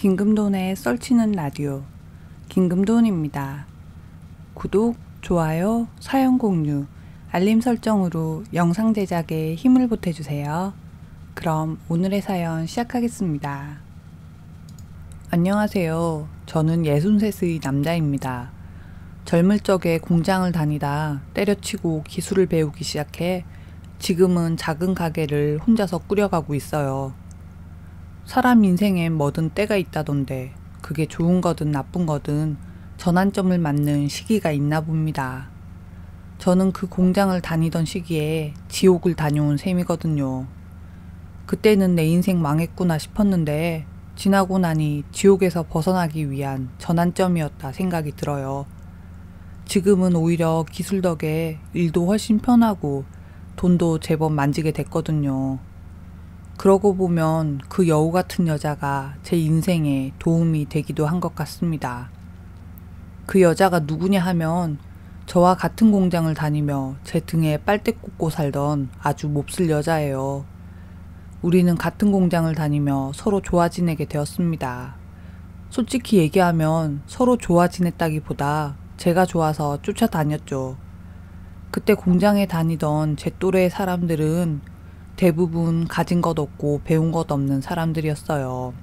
김금돈의 썰치는 라디오 김금돈입니다. 구독, 좋아요, 사연 공유, 알림 설정으로 영상 제작에 힘을 보태주세요. 그럼 오늘의 사연 시작하겠습니다. 안녕하세요. 저는 63의 남자입니다. 젊을 적에 공장을 다니다 때려치고 기술을 배우기 시작해 지금은 작은 가게를 혼자서 꾸려가고 있어요. 사람 인생엔 뭐든 때가 있다던데 그게 좋은 거든 나쁜 거든 전환점을 맞는 시기가 있나 봅니다. 저는 그 공장을 다니던 시기에 지옥을 다녀온 셈이거든요. 그때는 내 인생 망했구나 싶었는데 지나고 나니 지옥에서 벗어나기 위한 전환점이었다 생각이 들어요. 지금은 오히려 기술 덕에 일도 훨씬 편하고 돈도 제법 만지게 됐거든요. 그러고 보면 그 여우 같은 여자가 제 인생에 도움이 되기도 한 것 같습니다. 그 여자가 누구냐 하면 저와 같은 공장을 다니며 제 등에 빨대 꽂고 살던 아주 몹쓸 여자예요. 우리는 같은 공장을 다니며 서로 좋아 지내게 되었습니다. 솔직히 얘기하면 서로 좋아 지냈다기보다 제가 좋아서 쫓아다녔죠. 그때 공장에 다니던 제 또래의 사람들은 대부분 가진 것 없고 배운 것 없는 사람들이었어요.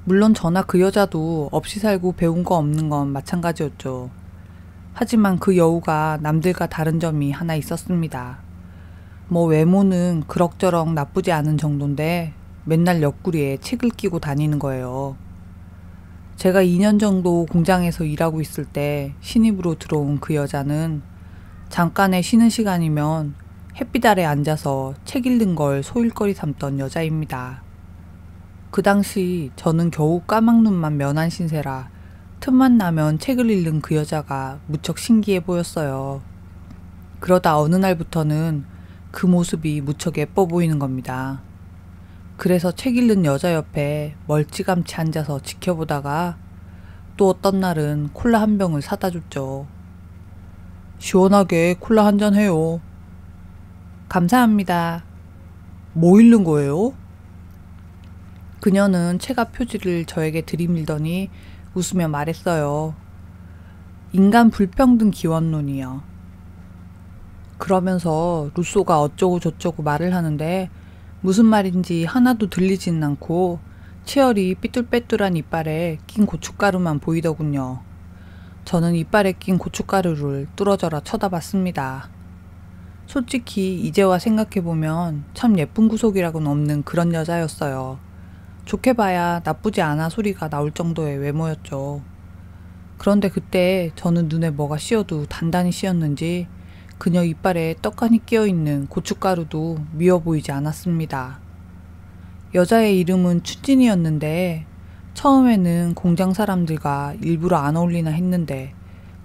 물론 저나 그 여자도 없이 살고 배운 거 없는 건 마찬가지였죠. 하지만 그 여우가 남들과 다른 점이 하나 있었습니다. 외모는 그럭저럭 나쁘지 않은 정도인데 맨날 옆구리에 책을 끼고 다니는 거예요. 제가 2년 정도 공장에서 일하고 있을 때 신입으로 들어온 그 여자는 잠깐의 쉬는 시간이면 햇빛 아래 앉아서 책 읽는 걸 소일거리 삼던 여자입니다. 그 당시 저는 겨우 까막눈만 면한 신세라 틈만 나면 책을 읽는 그 여자가 무척 신기해 보였어요. 그러다 어느 날부터는 그 모습이 무척 예뻐 보이는 겁니다. 그래서 책 읽는 여자 옆에 멀찌감치 앉아서 지켜보다가 또 어떤 날은 콜라 한 병을 사다 줬죠. 시원하게 콜라 한 잔 해요. 감사합니다. 뭐 읽는 거예요? 그녀는 책 앞 표지를 저에게 들이밀더니 웃으며 말했어요. 인간 불평등 기원론이요. 그러면서 루소가 어쩌고 저쩌고 말을 하는데 무슨 말인지 하나도 들리지는 않고 치열이 삐뚤빼뚤한 이빨에 낀 고춧가루만 보이더군요. 저는 이빨에 낀 고춧가루를 뚫어져라 쳐다봤습니다. 솔직히 이제와 생각해보면 참 예쁜 구석이라고는 없는 그런 여자였어요. 좋게 봐야 나쁘지 않아 소리가 나올 정도의 외모였죠. 그런데 그때 저는 눈에 뭐가 씌어도 단단히 씌었는지 그녀 이빨에 떡하니 끼어있는 고춧가루도 미워 보이지 않았습니다. 여자의 이름은 춘진이었는데 처음에는 공장 사람들과 일부러 안 어울리나 했는데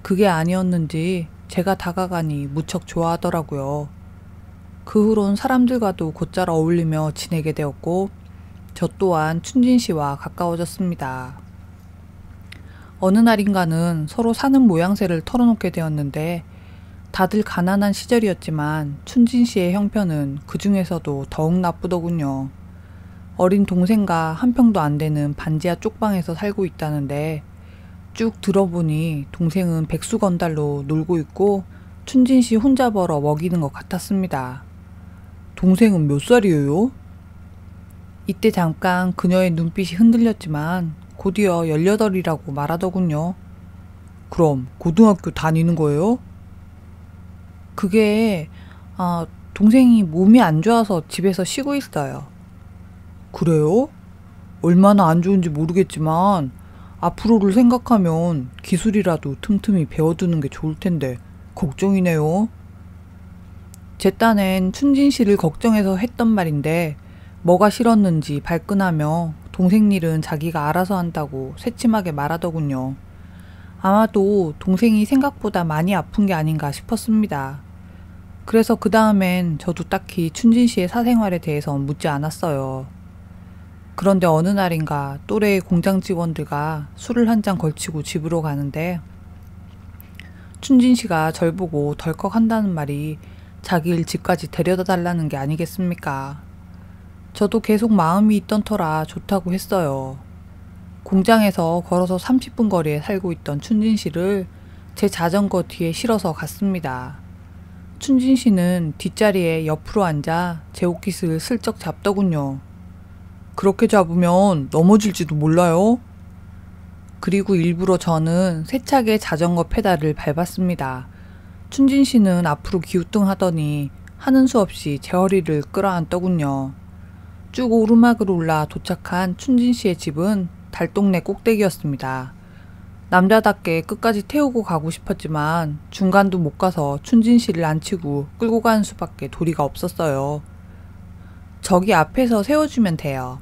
그게 아니었는지 제가 다가가니 무척 좋아하더라고요. 그 후론 사람들과도 곧잘 어울리며 지내게 되었고 저 또한 춘진 씨와 가까워졌습니다. 어느 날인가는 서로 사는 모양새를 털어놓게 되었는데 다들 가난한 시절이었지만 춘진 씨의 형편은 그 중에서도 더욱 나쁘더군요. 어린 동생과 한 평도 안 되는 반지하 쪽방에서 살고 있다는데 쭉 들어보니 동생은 백수건달로 놀고 있고 춘진 씨 혼자 벌어 먹이는 것 같았습니다. 동생은 몇 살이에요? 이때 잠깐 그녀의 눈빛이 흔들렸지만 곧이어 18이라고 말하더군요. 그럼 고등학교 다니는 거예요? 그게 동생이 몸이 안 좋아서 집에서 쉬고 있어요. 그래요? 얼마나 안 좋은지 모르겠지만 앞으로를 생각하면 기술이라도 틈틈이 배워두는 게 좋을 텐데 걱정이네요. 제 딴엔 춘진 씨를 걱정해서 했던 말인데 뭐가 싫었는지 발끈하며 동생 일은 자기가 알아서 한다고 새침하게 말하더군요. 아마도 동생이 생각보다 많이 아픈 게 아닌가 싶었습니다. 그래서 그 다음엔 저도 딱히 춘진 씨의 사생활에 대해서 묻지 않았어요. 그런데 어느 날인가 또래의 공장 직원들과 술을 한 잔 걸치고 집으로 가는데 춘진 씨가 절 보고 덜컥 한다는 말이 자기를 집까지 데려다 달라는 게 아니겠습니까? 저도 계속 마음이 있던 터라 좋다고 했어요. 공장에서 걸어서 30분 거리에 살고 있던 춘진 씨를 제 자전거 뒤에 실어서 갔습니다. 춘진 씨는 뒷자리에 옆으로 앉아 제 옷깃을 슬쩍 잡더군요. 그렇게 잡으면 넘어질지도 몰라요. 그리고 일부러 저는 세차게 자전거 페달을 밟았습니다. 춘진 씨는 앞으로 기우뚱하더니 하는 수 없이 제 허리를 끌어안더군요. 쭉 오르막으로 올라 도착한 춘진 씨의 집은 달동네 꼭대기였습니다. 남자답게 끝까지 태우고 가고 싶었지만 중간도 못 가서 춘진 씨를 앉히고 끌고 가는 수밖에 도리가 없었어요. 저기 앞에서 세워주면 돼요.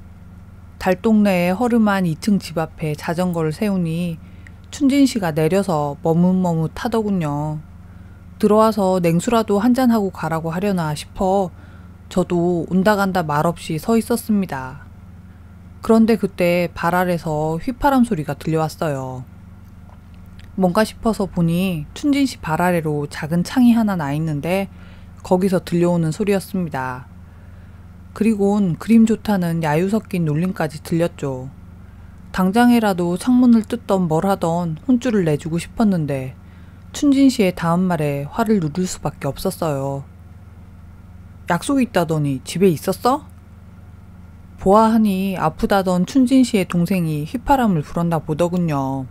달동네의 허름한 2층 집 앞에 자전거를 세우니 춘진 씨가 내려서 머뭇머뭇하더군요. 들어와서 냉수라도 한잔하고 가라고 하려나 싶어 저도 온다 간다 말없이 서 있었습니다. 그런데 그때 발 아래서 휘파람 소리가 들려왔어요. 뭔가 싶어서 보니 춘진 씨 발 아래로 작은 창이 하나 나 있는데 거기서 들려오는 소리였습니다. 그리곤 그림 좋다는 야유 섞인 놀림까지 들렸죠. 당장에라도 창문을 뜯던 뭘 하던 혼쭐을 내주고 싶었는데 춘진 씨의 다음 말에 화를 누를 수밖에 없었어요. 약속이 있다더니 집에 있었어? 보아하니 아프다던 춘진 씨의 동생이 휘파람을 불었나 보더군요.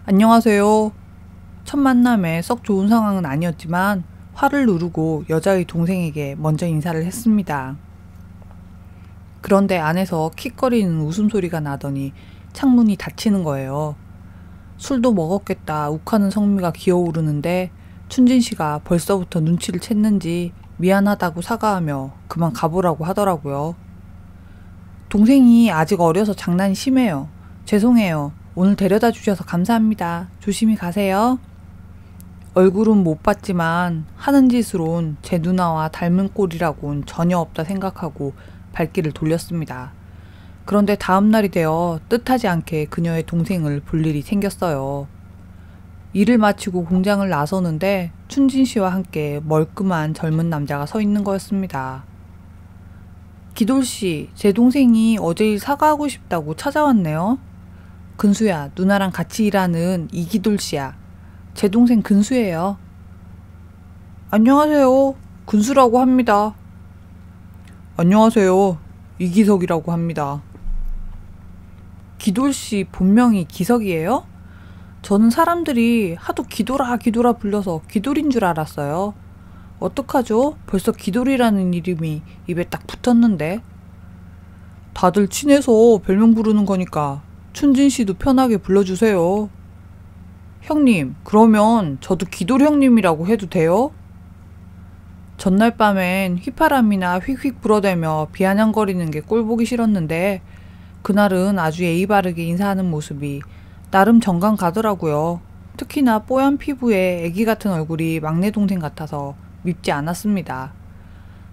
안녕하세요. 첫 만남에 썩 좋은 상황은 아니었지만 화를 누르고 여자의 동생에게 먼저 인사를 했습니다. 그런데 안에서 킥거리는 웃음소리가 나더니 창문이 닫히는 거예요. 술도 먹었겠다 욱하는 성미가 기어오르는데 춘진 씨가 벌써부터 눈치를 챘는지 미안하다고 사과하며 그만 가보라고 하더라고요. 동생이 아직 어려서 장난이 심해요. 죄송해요. 오늘 데려다 주셔서 감사합니다. 조심히 가세요. 얼굴은 못 봤지만 하는 짓으론 제 누나와 닮은 꼴이라곤 전혀 없다 생각하고 발길을 돌렸습니다. 그런데 다음 날이 되어 뜻하지 않게 그녀의 동생을 볼 일이 생겼어요. 일을 마치고 공장을 나서는데 춘진 씨와 함께 멀끔한 젊은 남자가 서 있는 거였습니다. 기돌 씨, 제 동생이 어제 일 사과하고 싶다고 찾아왔네요. 근수야, 누나랑 같이 일하는 이기돌 씨야. 제 동생 근수예요. 안녕하세요. 근수라고 합니다. 안녕하세요. 이기석이라고 합니다. 기돌 씨 본명이 기석이에요? 저는 사람들이 하도 기돌아 불러서 기돌인 줄 알았어요. 어떡하죠? 벌써 기돌이라는 이름이 입에 딱 붙었는데. 다들 친해서 별명 부르는 거니까 춘진 씨도 편하게 불러주세요. 형님, 그러면 저도 기돌 형님이라고 해도 돼요? 전날 밤엔 휘파람이나 휙휙 불어대며 비아냥거리는 게 꼴보기 싫었는데 그날은 아주 예의 바르게 인사하는 모습이 나름 정감 가더라고요. 특히나 뽀얀 피부에 애기 같은 얼굴이 막내 동생 같아서 밉지 않았습니다.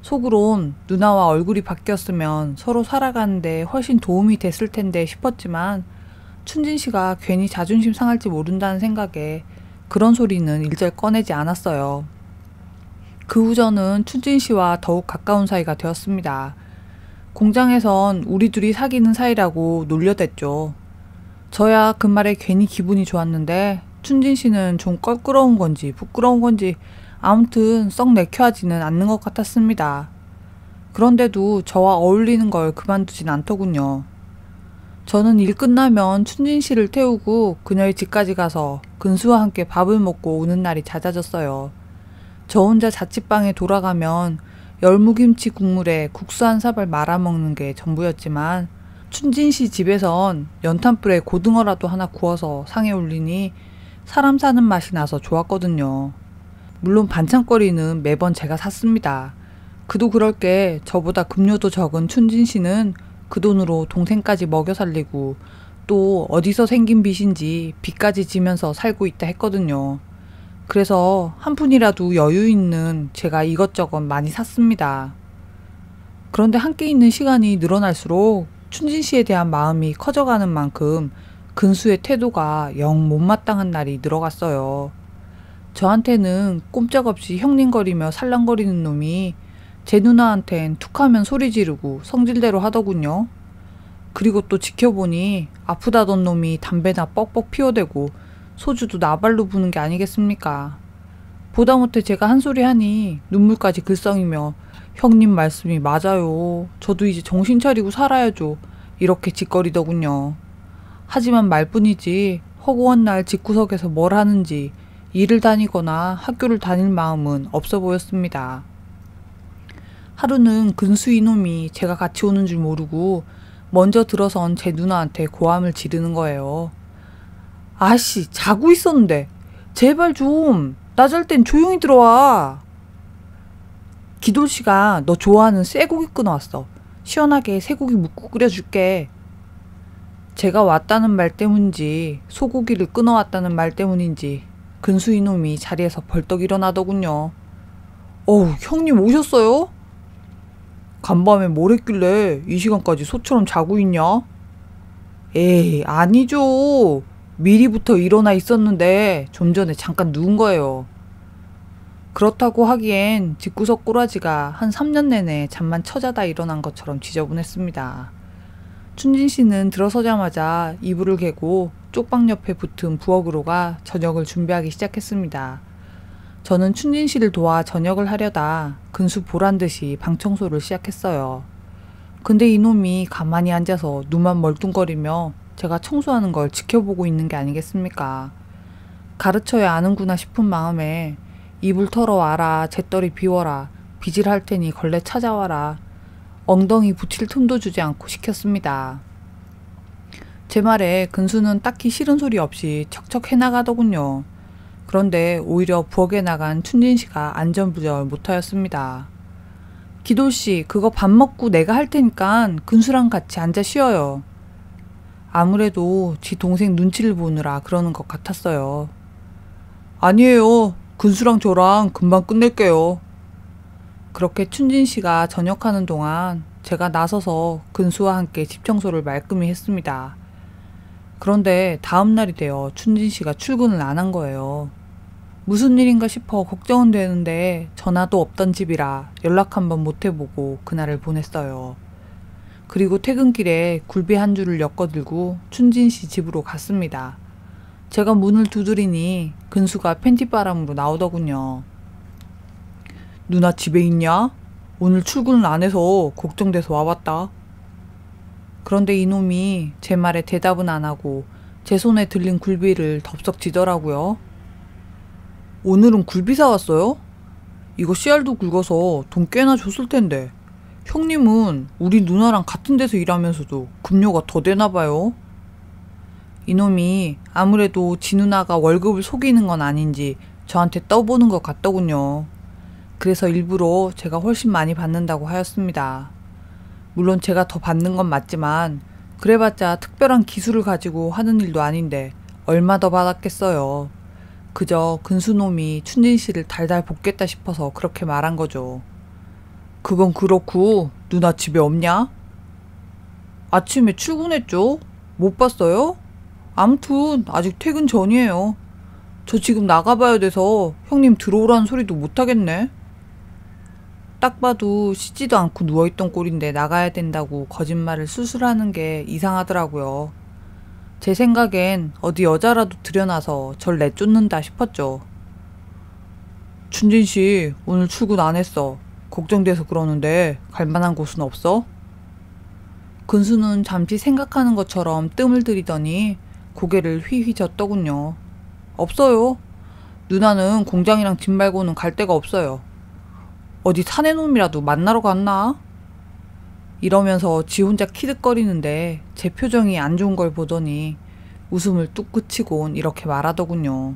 속으론 누나와 얼굴이 바뀌었으면 서로 살아가는데 훨씬 도움이 됐을 텐데 싶었지만 춘진 씨가 괜히 자존심 상할지 모른다는 생각에 그런 소리는 일절 꺼내지 않았어요. 그 후 저는 춘진 씨와 더욱 가까운 사이가 되었습니다. 공장에선 우리 둘이 사귀는 사이라고 놀려댔죠. 저야 그 말에 괜히 기분이 좋았는데 춘진 씨는 좀 껄끄러운 건지 부끄러운 건지 아무튼 썩 내켜하지는 않는 것 같았습니다. 그런데도 저와 어울리는 걸 그만두진 않더군요. 저는 일 끝나면 춘진 씨를 태우고 그녀의 집까지 가서 근수와 함께 밥을 먹고 오는 날이 잦아졌어요. 저 혼자 자취방에 돌아가면 열무김치 국물에 국수 한 사발 말아먹는 게 전부였지만 춘진 씨 집에선 연탄불에 고등어라도 하나 구워서 상에 올리니 사람 사는 맛이 나서 좋았거든요. 물론 반찬거리는 매번 제가 샀습니다. 그도 그럴 게 저보다 급료도 적은 춘진 씨는 그 돈으로 동생까지 먹여 살리고 또 어디서 생긴 빚인지 빚까지 지면서 살고 있다 했거든요. 그래서 한 푼이라도 여유 있는 제가 이것저것 많이 샀습니다. 그런데 함께 있는 시간이 늘어날수록 춘진 씨에 대한 마음이 커져가는 만큼 근수의 태도가 영 못마땅한 날이 늘어갔어요. 저한테는 꼼짝없이 형님거리며 살랑거리는 놈이 제 누나한텐 툭하면 소리 지르고 성질대로 하더군요. 그리고 또 지켜보니 아프다던 놈이 담배나 뻑뻑 피워대고 소주도 나발로 부는 게 아니겠습니까? 보다 못해 제가 한 소리 하니 눈물까지 글썽이며 형님 말씀이 맞아요. 저도 이제 정신 차리고 살아야죠. 이렇게 짓거리더군요. 하지만 말뿐이지 허구한 날 집구석에서 뭘 하는지 일을 다니거나 학교를 다닐 마음은 없어 보였습니다. 하루는 근수 이놈이 제가 같이 오는 줄 모르고 먼저 들어선 제 누나한테 고함을 지르는 거예요. 아씨, 자고 있었는데 제발 좀 나 잘 땐 조용히 들어와. 기돌씨가 너 좋아하는 쇠고기 끊어왔어. 시원하게 쇠고기 묵국 끓여줄게. 제가 왔다는 말 때문인지 소고기를 끊어왔다는 말 때문인지 근수 이놈이 자리에서 벌떡 일어나더군요. 어우, 형님 오셨어요? 간밤에 뭘 했길래 이 시간까지 소처럼 자고 있냐? 에이, 아니죠. 미리부터 일어나 있었는데 좀 전에 잠깐 누운 거예요. 그렇다고 하기엔 집구석 꼬라지가 한 3년 내내 잠만 쳐자다 일어난 것처럼 지저분했습니다. 춘진 씨는 들어서자마자 이불을 개고 쪽방 옆에 붙은 부엌으로 가 저녁을 준비하기 시작했습니다. 저는 춘진 씨를 도와 저녁을 하려다 근수 보란 듯이 방 청소를 시작했어요. 근데 이놈이 가만히 앉아서 눈만 멀뚱거리며 제가 청소하는 걸 지켜보고 있는 게 아니겠습니까? 가르쳐야 아는구나 싶은 마음에 이불 털어와라, 재떨이 비워라, 빗질할 테니 걸레 찾아와라, 엉덩이 붙일 틈도 주지 않고 시켰습니다. 제 말에 근수는 딱히 싫은 소리 없이 척척 해나가더군요. 그런데 오히려 부엌에 나간 춘진 씨가 안전부절 못하였습니다. 기돌씨, 그거 밥 먹고 내가 할 테니까 근수랑 같이 앉아 쉬어요. 아무래도 지 동생 눈치를 보느라 그러는 것 같았어요. 아니에요. 근수랑 저랑 금방 끝낼게요. 그렇게 춘진 씨가 저녁하는 동안 제가 나서서 근수와 함께 집 청소를 말끔히 했습니다. 그런데 다음 날이 되어 춘진 씨가 출근을 안 한 거예요. 무슨 일인가 싶어 걱정은 되는데 전화도 없던 집이라 연락 한번 못 해보고 그날을 보냈어요. 그리고 퇴근길에 굴비 한 줄을 엮어들고 춘진 씨 집으로 갔습니다. 제가 문을 두드리니 근수가 팬티바람으로 나오더군요. 누나 집에 있냐? 오늘 출근을 안 해서 걱정돼서 와봤다. 그런데 이놈이 제 말에 대답은 안 하고 제 손에 들린 굴비를 덥석 지더라고요. 오늘은 굴비 사왔어요? 이거 씨알도 굵어서 돈 꽤나 줬을 텐데. 형님은 우리 누나랑 같은 데서 일하면서도 급료가 더 되나 봐요. 이놈이 아무래도 지 누나가 월급을 속이는 건 아닌지 저한테 떠보는 것 같더군요. 그래서 일부러 제가 훨씬 많이 받는다고 하였습니다. 물론 제가 더 받는 건 맞지만 그래봤자 특별한 기술을 가지고 하는 일도 아닌데 얼마 더 받았겠어요. 그저 근수놈이 춘진 씨를 달달 볶겠다 싶어서 그렇게 말한 거죠. 그건 그렇고 누나 집에 없냐? 아침에 출근했죠. 못 봤어요? 아무튼 아직 퇴근 전이에요. 저 지금 나가봐야 돼서 형님 들어오라는 소리도 못하겠네. 딱 봐도 씻지도 않고 누워있던 꼴인데 나가야 된다고 거짓말을 술술하는 게 이상하더라고요. 제 생각엔 어디 여자라도 들여놔서 절 내쫓는다 싶었죠. 춘진씨, 오늘 출근 안 했어. 걱정돼서 그러는데 갈만한 곳은 없어? 근수는 잠시 생각하는 것처럼 뜸을 들이더니 고개를 휘휘 젓더군요. 없어요. 누나는 공장이랑 집 말고는 갈 데가 없어요. 어디 사내놈이라도 만나러 갔나? 이러면서 지 혼자 키득거리는데 제 표정이 안 좋은 걸 보더니 웃음을 뚝 그치곤 이렇게 말하더군요.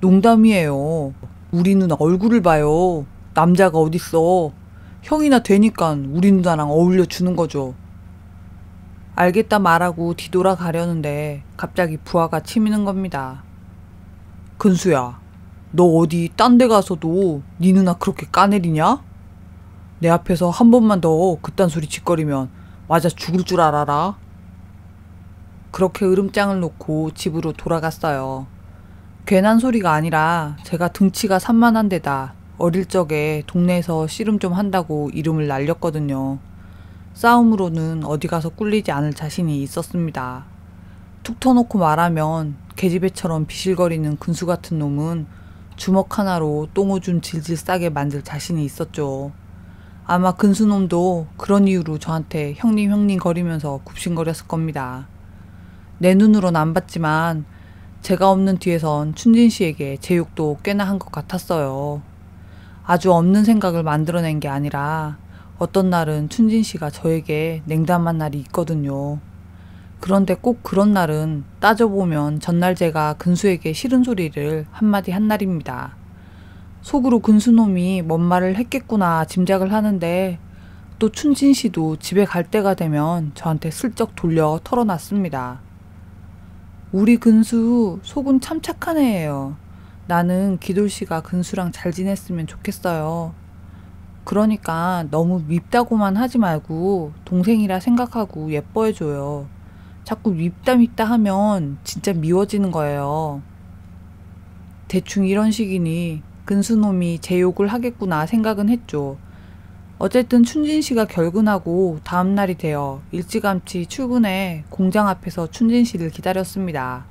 농담이에요. 우리 누나 얼굴을 봐요. 남자가 어딨어. 형이나 되니까 우리 누나랑 어울려 주는 거죠. 알겠다 말하고 뒤돌아 가려는데 갑자기 부하가 치미는 겁니다. 근수야, 너 어디 딴 데 가서도 네 누나 그렇게 까내리냐? 내 앞에서 한 번만 더 그딴 소리 짓거리면 맞아 죽을 줄 알아라. 그렇게 으름장을 놓고 집으로 돌아갔어요. 괜한 소리가 아니라 제가 등치가 산만한 데다 어릴 적에 동네에서 씨름 좀 한다고 이름을 날렸거든요. 싸움으로는 어디 가서 꿀리지 않을 자신이 있었습니다. 툭 터놓고 말하면 계집애처럼 비실거리는 근수 같은 놈은 주먹 하나로 똥오줌 질질 싸게 만들 자신이 있었죠. 아마 근수놈도 그런 이유로 저한테 형님 거리면서 굽신거렸을 겁니다. 내 눈으론 안 봤지만 제가 없는 뒤에선 춘진 씨에게 제 욕도 꽤나 한 것 같았어요. 아주 없는 생각을 만들어낸 게 아니라 어떤 날은 춘진 씨가 저에게 냉담한 날이 있거든요. 그런데 꼭 그런 날은 따져보면 전날 제가 근수에게 싫은 소리를 한마디 한 날입니다. 속으로 근수놈이 뭔 말을 했겠구나 짐작을 하는데 또 춘진 씨도 집에 갈 때가 되면 저한테 슬쩍 돌려 털어놨습니다. 우리 근수 속은 참 착한 애예요. 나는 기돌 씨가 근수랑 잘 지냈으면 좋겠어요. 그러니까 너무 밉다고만 하지 말고 동생이라 생각하고 예뻐해줘요. 자꾸 밉다 하면 진짜 미워지는 거예요. 대충 이런 식이니 근수놈이 제 욕을 하겠구나 생각은 했죠. 어쨌든 춘진 씨가 결근하고 다음 날이 되어 일찌감치 출근해 공장 앞에서 춘진 씨를 기다렸습니다.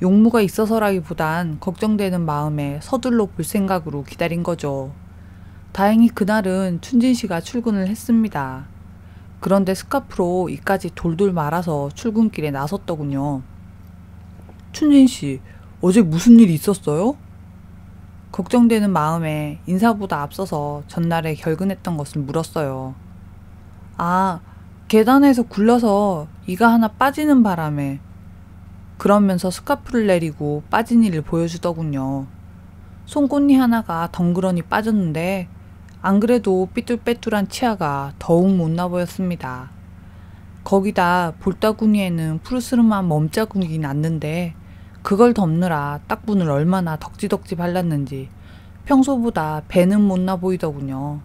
용무가 있어서라기보단 걱정되는 마음에 서둘러 볼 생각으로 기다린 거죠. 다행히 그날은 춘진 씨가 출근을 했습니다. 그런데 스카프로 이까지 돌돌 말아서 출근길에 나섰더군요. 춘진 씨, 어제 무슨 일 있었어요? 걱정되는 마음에 인사보다 앞서서 전날에 결근했던 것을 물었어요. 아, 계단에서 굴러서 이가 하나 빠지는 바람에. 그러면서 스카프를 내리고 빠진 이를 보여주더군요. 송곳니 하나가 덩그러니 빠졌는데 안 그래도 삐뚤빼뚤한 치아가 더욱 못나 보였습니다. 거기다 볼따구니에는 푸르스름한 몸자국이 났는데 그걸 덮느라 딱분을 얼마나 덕지덕지 발랐는지 평소보다 배는 못나 보이더군요.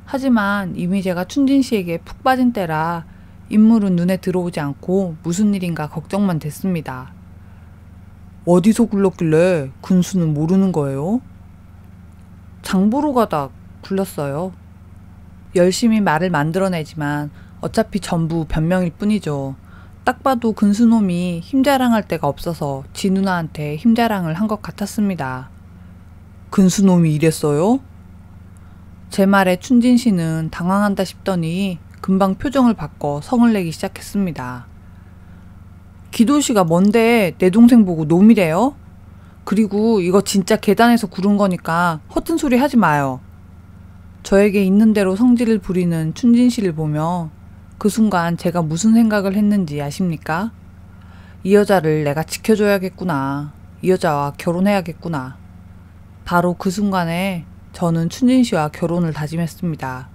하지만 이미 제가 춘진 씨에게 푹 빠진 때라 인물은 눈에 들어오지 않고 무슨 일인가 걱정만 됐습니다. 어디서 굴렀길래 근수는 모르는 거예요? 장보러 가다 굴렀어요. 열심히 말을 만들어내지만 어차피 전부 변명일 뿐이죠. 딱 봐도 근수놈이 힘자랑할 데가 없어서 지 누나한테 힘자랑을 한 것 같았습니다. 근수놈이 이랬어요? 제 말에 춘진 씨는 당황한다 싶더니 금방 표정을 바꿔 성을 내기 시작했습니다. 기도 씨가 뭔데 내 동생 보고 놈이래요? 그리고 이거 진짜 계단에서 구른 거니까 허튼 소리 하지 마요. 저에게 있는 대로 성질을 부리는 춘진 씨를 보며 그 순간 제가 무슨 생각을 했는지 아십니까? 이 여자를 내가 지켜줘야겠구나. 이 여자와 결혼해야겠구나. 바로 그 순간에 저는 춘진 씨와 결혼을 다짐했습니다.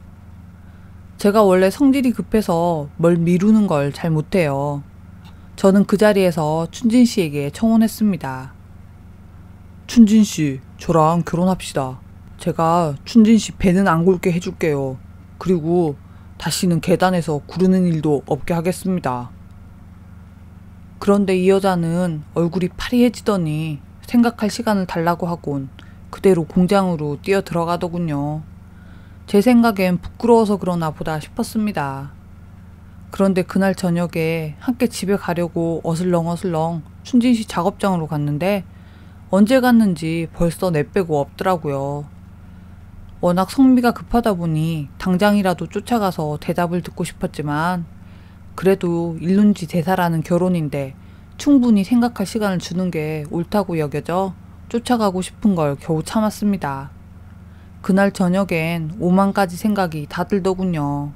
제가 원래 성질이 급해서 뭘 미루는 걸 잘 못해요. 저는 그 자리에서 춘진 씨에게 청혼했습니다. 춘진 씨, 저랑 결혼합시다. 제가 춘진 씨 배는 안 굵게 해줄게요. 그리고 다시는 계단에서 구르는 일도 없게 하겠습니다. 그런데 이 여자는 얼굴이 파리해지더니 생각할 시간을 달라고 하곤 그대로 공장으로 뛰어 들어가더군요. 제 생각엔 부끄러워서 그러나 보다 싶었습니다. 그런데 그날 저녁에 함께 집에 가려고 어슬렁어슬렁 춘진 씨 작업장으로 갔는데 언제 갔는지 벌써 내빼고 없더라고요. 워낙 성미가 급하다 보니 당장이라도 쫓아가서 대답을 듣고 싶었지만 그래도 일룬지 대사라는 결혼인데 충분히 생각할 시간을 주는 게 옳다고 여겨져 쫓아가고 싶은 걸 겨우 참았습니다. 그날 저녁엔 오만 가지 생각이 다 들더군요.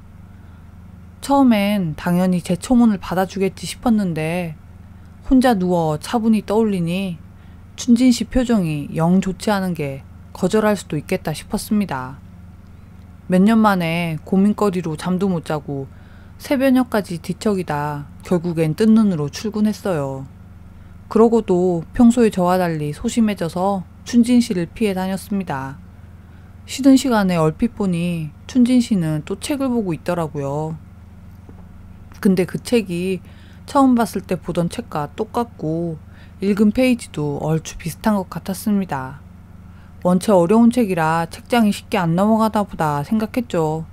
처음엔 당연히 제 청혼을 받아주겠지 싶었는데 혼자 누워 차분히 떠올리니 춘진 씨 표정이 영 좋지 않은 게 거절할 수도 있겠다 싶었습니다. 몇 년 만에 고민거리로 잠도 못 자고 새벽녘까지 뒤척이다 결국엔 뜬 눈으로 출근했어요. 그러고도 평소에 저와 달리 소심해져서 춘진 씨를 피해 다녔습니다. 쉬는 시간에 얼핏 보니 춘진 씨는 또 책을 보고 있더라고요. 근데 그 책이 처음 봤을 때 보던 책과 똑같고 읽은 페이지도 얼추 비슷한 것 같았습니다. 원체 어려운 책이라 책장이 쉽게 안 넘어가다 보다 생각했죠.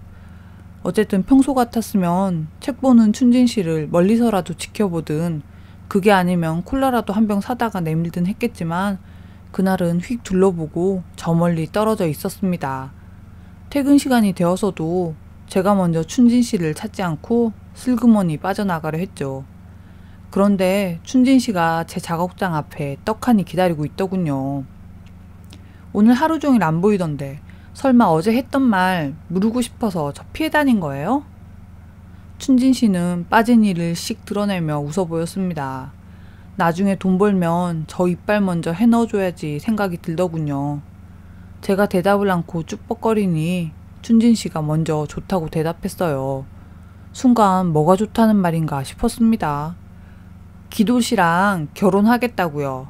어쨌든 평소 같았으면 책 보는 춘진 씨를 멀리서라도 지켜보든 그게 아니면 콜라라도 한 병 사다가 내밀든 했겠지만 그날은 휙 둘러보고 저 멀리 떨어져 있었습니다. 퇴근 시간이 되어서도 제가 먼저 춘진 씨를 찾지 않고 슬그머니 빠져나가려 했죠. 그런데 춘진 씨가 제 작업장 앞에 떡하니 기다리고 있더군요. 오늘 하루 종일 안 보이던데 설마 어제 했던 말 물고 싶어서 저 피해 다닌 거예요? 춘진 씨는 빠진 이를 씩 드러내며 웃어 보였습니다. 나중에 돈 벌면 저 이빨 먼저 해넣어줘야지 생각이 들더군요. 제가 대답을 않고 쭈뻑거리니 춘진 씨가 먼저 좋다고 대답했어요. 순간 뭐가 좋다는 말인가 싶었습니다. 기도 씨랑 결혼하겠다고요.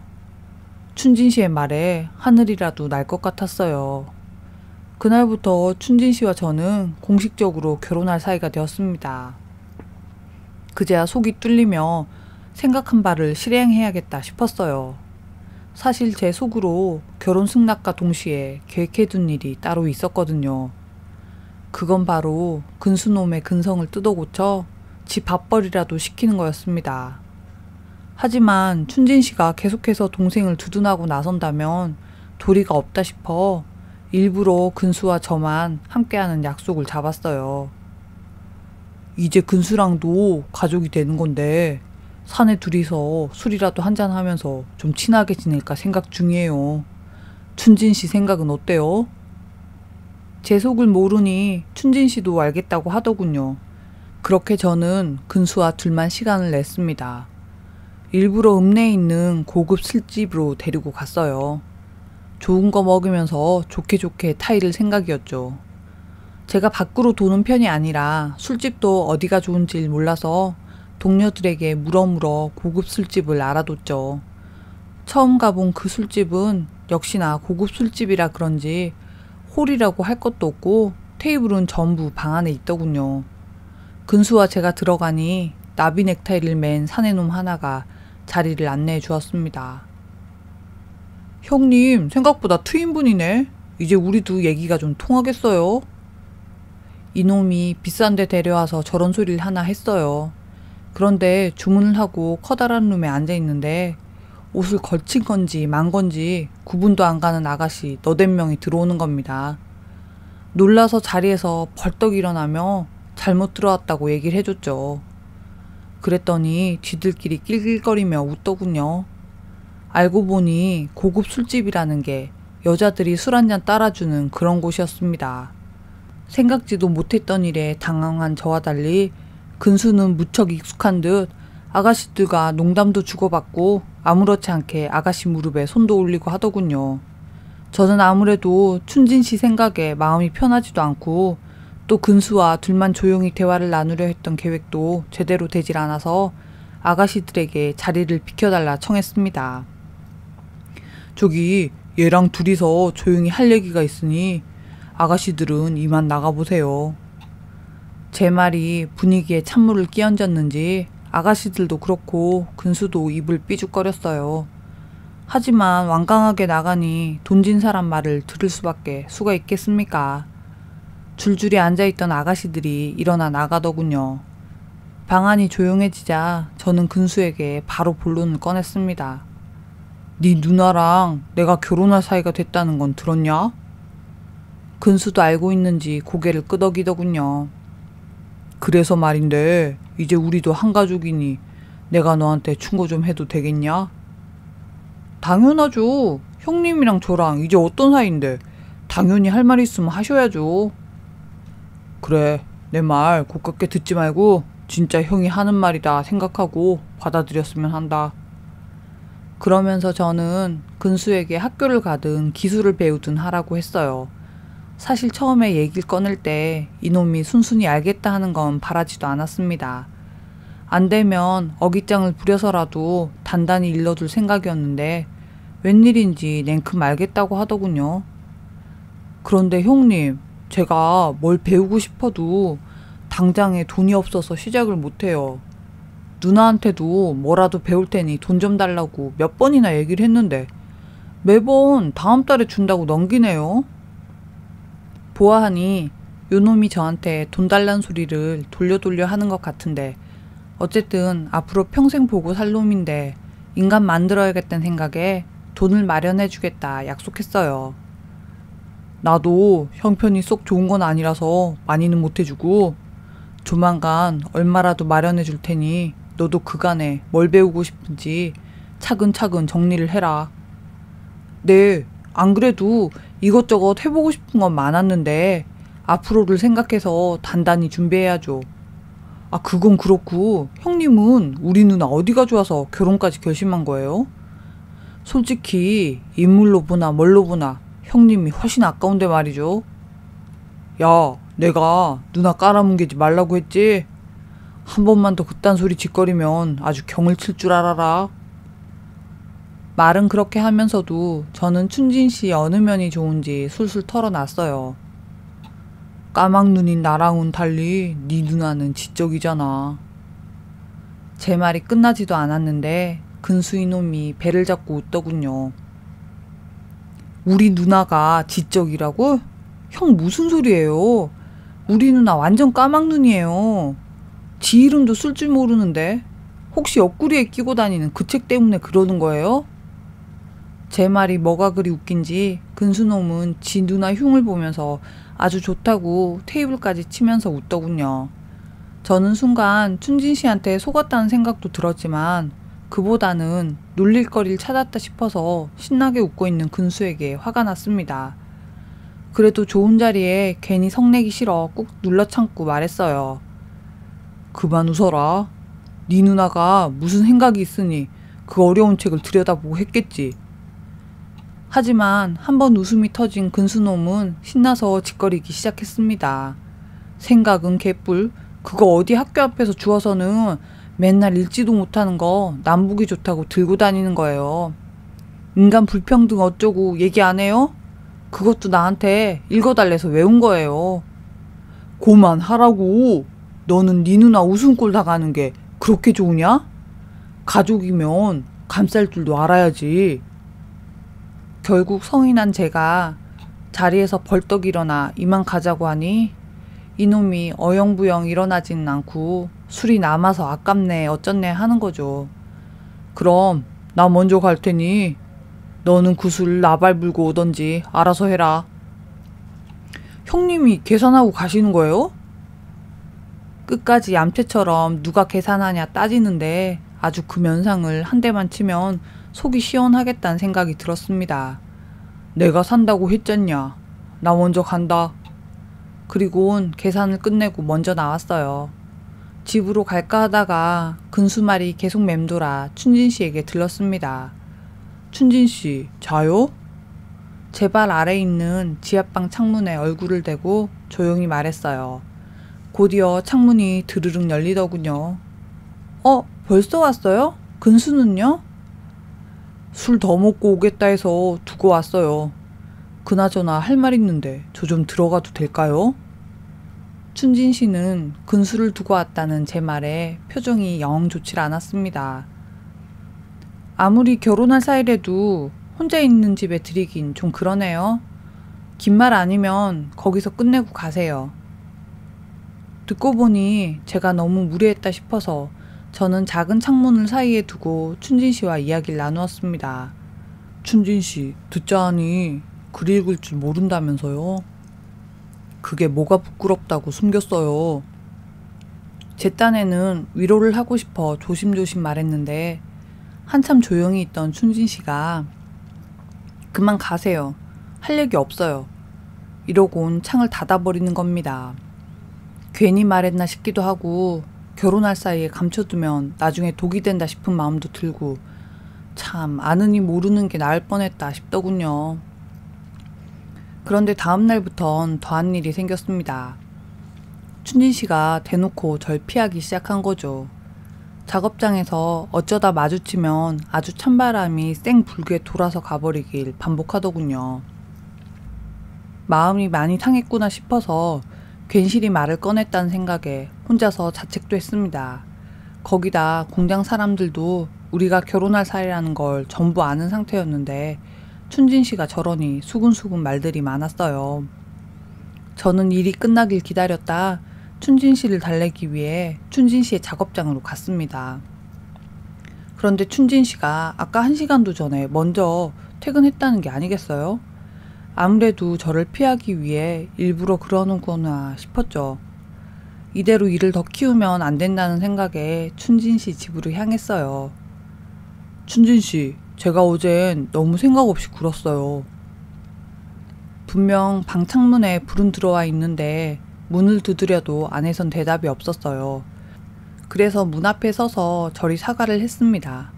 춘진 씨의 말에 하늘이라도 날 것 같았어요. 그날부터 춘진 씨와 저는 공식적으로 결혼할 사이가 되었습니다. 그제야 속이 뚫리며 생각한 바를 실행해야겠다 싶었어요. 사실 제 속으로 결혼 승낙과 동시에 계획해둔 일이 따로 있었거든요. 그건 바로 근수놈의 근성을 뜯어고쳐 지 밥벌이라도 시키는 거였습니다. 하지만 춘진 씨가 계속해서 동생을 두둔하고 나선다면 도리가 없다 싶어 일부러 근수와 저만 함께하는 약속을 잡았어요. 이제 근수랑도 가족이 되는 건데 사내 둘이서 술이라도 한잔하면서 좀 친하게 지낼까 생각 중이에요. 춘진 씨 생각은 어때요? 제 속을 모르니 춘진 씨도 알겠다고 하더군요. 그렇게 저는 근수와 둘만 시간을 냈습니다. 일부러 읍내에 있는 고급 술집으로 데리고 갔어요. 좋은 거 먹으면서 좋게 좋게 타이를 생각이었죠. 제가 밖으로 도는 편이 아니라 술집도 어디가 좋은지 몰라서 동료들에게 물어물어 고급 술집을 알아뒀죠. 처음 가본 그 술집은 역시나 고급 술집이라 그런지 홀이라고 할 것도 없고 테이블은 전부 방 안에 있더군요. 근수와 제가 들어가니 나비 넥타이를 맨 사내놈 하나가 자리를 안내해 주었습니다. 형님, 생각보다 트윈분이네. 이제 우리도 얘기가 좀 통하겠어요. 이놈이 비싼 데 데려와서 저런 소리를 하나 했어요. 그런데 주문을 하고 커다란 룸에 앉아 있는데 옷을 걸친 건지 만 건지 구분도 안 가는 아가씨 너댓 명이 들어오는 겁니다. 놀라서 자리에서 벌떡 일어나며 잘못 들어왔다고 얘기를 해줬죠. 그랬더니 뒤들끼리 낄낄거리며 웃더군요. 알고 보니 고급 술집이라는 게 여자들이 술 한잔 따라주는 그런 곳이었습니다. 생각지도 못했던 일에 당황한 저와 달리 근수는 무척 익숙한 듯 아가씨들과 농담도 주고받고 아무렇지 않게 아가씨 무릎에 손도 올리고 하더군요. 저는 아무래도 춘진 씨 생각에 마음이 편하지도 않고 또 근수와 둘만 조용히 대화를 나누려 했던 계획도 제대로 되질 않아서 아가씨들에게 자리를 비켜달라 청했습니다. 저기 얘랑 둘이서 조용히 할 얘기가 있으니 아가씨들은 이만 나가보세요. 제 말이 분위기에 찬물을 끼얹었는지 아가씨들도 그렇고 근수도 입을 삐죽거렸어요. 하지만 완강하게 나가니 돈진 사람 말을 들을 수밖에 수가 있겠습니까? 줄줄이 앉아있던 아가씨들이 일어나 나가더군요. 방 안이 조용해지자 저는 근수에게 바로 본론을 꺼냈습니다. 네 누나랑 내가 결혼할 사이가 됐다는 건 들었냐? 근수도 알고 있는지 고개를 끄덕이더군요. 그래서 말인데 이제 우리도 한 가족이니 내가 너한테 충고 좀 해도 되겠냐? 당연하죠. 형님이랑 저랑 이제 어떤 사이인데 당연히 할 말 있으면 하셔야죠. 그래, 내 말 고깝게 듣지 말고 진짜 형이 하는 말이다 생각하고 받아들였으면 한다. 그러면서 저는 근수에게 학교를 가든 기술을 배우든 하라고 했어요. 사실 처음에 얘기를 꺼낼 때 이놈이 순순히 알겠다 하는 건 바라지도 않았습니다. 안 되면 어깃장을 부려서라도 단단히 일러둘 생각이었는데 웬일인지 냉큼 알겠다고 하더군요. 그런데 형님, 제가 뭘 배우고 싶어도 당장에 돈이 없어서 시작을 못해요. 누나한테도 뭐라도 배울 테니 돈 좀 달라고 몇 번이나 얘기를 했는데 매번 다음 달에 준다고 넘기네요. 보아하니 요놈이 저한테 돈 달란 소리를 돌려 하는 것 같은데 어쨌든 앞으로 평생 보고 살 놈인데 인간 만들어야겠다는 생각에 돈을 마련해주겠다 약속했어요. 나도 형편이 쏙 좋은 건 아니라서 많이는 못해주고 조만간 얼마라도 마련해줄 테니 너도 그간에 뭘 배우고 싶은지 차근차근 정리를 해라. 네, 안 그래도 이것저것 해보고 싶은 건 많았는데 앞으로를 생각해서 단단히 준비해야죠. 아, 그건 그렇고 형님은 우리 누나 어디가 좋아서 결혼까지 결심한 거예요? 솔직히 인물로 보나 뭘로 보나 형님이 훨씬 아까운데 말이죠. 야, 내가 누나 깔아뭉개지 말라고 했지? 한 번만 더 그딴 소리 짓거리면 아주 경을 칠 줄 알아라. 말은 그렇게 하면서도 저는 춘진 씨의 어느 면이 좋은지 술술 털어놨어요. 까막눈인 나랑은 달리 네 누나는 지적이잖아. 제 말이 끝나지도 않았는데 근수 이놈이 배를 잡고 웃더군요. 우리 누나가 지적이라고? 형 무슨 소리예요? 우리 누나 완전 까막눈이에요. 지 이름도 쓸 줄 모르는데 혹시 옆구리에 끼고 다니는 그 책 때문에 그러는 거예요? 제 말이 뭐가 그리 웃긴지 근수놈은 지 누나 흉을 보면서 아주 좋다고 테이블까지 치면서 웃더군요. 저는 순간 춘진 씨한테 속았다는 생각도 들었지만 그보다는 놀릴 거리를 찾았다 싶어서 신나게 웃고 있는 근수에게 화가 났습니다. 그래도 좋은 자리에 괜히 성내기 싫어 꾹 눌러 참고 말했어요. 그만 웃어라. 네 누나가 무슨 생각이 있으니 그 어려운 책을 들여다보고 했겠지. 하지만 한번 웃음이 터진 근수놈은 신나서 짓거리기 시작했습니다. 생각은 개뿔. 그거 어디 학교 앞에서 주워서는 맨날 읽지도 못하는 거 남보기 좋다고 들고 다니는 거예요. 인간 불평등 어쩌고 얘기 안 해요? 그것도 나한테 읽어달래서 외운 거예요. 그만하라고. 너는 네 누나 웃음꼴 당하는 게 그렇게 좋으냐? 가족이면 감쌀 줄도 알아야지. 결국 성이 난 제가 자리에서 벌떡 일어나 이만 가자고 하니 이놈이 어영부영 일어나지는 않고 술이 남아서 아깝네 어쩌네 하는 거죠. 그럼 나 먼저 갈 테니 너는 그 술 나발 불고 오던지 알아서 해라. 형님이 계산하고 가시는 거예요? 끝까지 얌체처럼 누가 계산하냐 따지는데 아주 그 면상을 한 대만 치면 속이 시원하겠다는 생각이 들었습니다. 내가 산다고 했잖냐. 나 먼저 간다. 그리고는 계산을 끝내고 먼저 나왔어요. 집으로 갈까 하다가 근수 말이 계속 맴돌아 춘진 씨에게 들렀습니다. 춘진 씨, 자요? 제 발 아래 있는 지하방 창문에 얼굴을 대고 조용히 말했어요. 곧이어 창문이 드르륵 열리더군요. 벌써 왔어요? 근수는요? 술 더 먹고 오겠다 해서 두고 왔어요. 그나저나 할 말 있는데 저 좀 들어가도 될까요? 춘진 씨는 근수를 두고 왔다는 제 말에 표정이 영 좋질 않았습니다. 아무리 결혼할 사이래도 혼자 있는 집에 들이긴 좀 그러네요. 긴 말 아니면 거기서 끝내고 가세요. 듣고 보니 제가 너무 무례했다 싶어서 저는 작은 창문을 사이에 두고 춘진 씨와 이야기를 나누었습니다. 춘진 씨, 듣자 하니 글 읽을 줄 모른다면서요? 그게 뭐가 부끄럽다고 숨겼어요. 제 딴에는 위로를 하고 싶어 조심조심 말했는데 한참 조용히 있던 춘진 씨가 그만 가세요. 할 얘기 없어요. 이러곤 창을 닫아버리는 겁니다. 괜히 말했나 싶기도 하고 결혼할 사이에 감춰두면 나중에 독이 된다 싶은 마음도 들고 참 아느니 모르는 게 나을 뻔했다 싶더군요. 그런데 다음 날부턴 더한 일이 생겼습니다. 춘진 씨가 대놓고 절 피하기 시작한 거죠. 작업장에서 어쩌다 마주치면 아주 찬바람이 쌩 불게 돌아서 가버리길 반복하더군요. 마음이 많이 상했구나 싶어서 괜시리 말을 꺼냈다는 생각에 혼자서 자책도 했습니다. 거기다 공장 사람들도 우리가 결혼할 사이라는 걸 전부 아는 상태였는데 춘진 씨가 저러니 수근수근 말들이 많았어요. 저는 일이 끝나길 기다렸다 춘진 씨를 달래기 위해 춘진 씨의 작업장으로 갔습니다. 그런데 춘진 씨가 아까 1시간도 전에 먼저 퇴근했다는 게 아니겠어요? 아무래도 저를 피하기 위해 일부러 그러는구나 싶었죠. 이대로 일을 더 키우면 안 된다는 생각에 춘진 씨 집으로 향했어요. 춘진 씨, 제가 어젠 너무 생각 없이 굴었어요. 분명 방 창문에 불은 들어와 있는데 문을 두드려도 안에선 대답이 없었어요. 그래서 문 앞에 서서 저리 사과를 했습니다.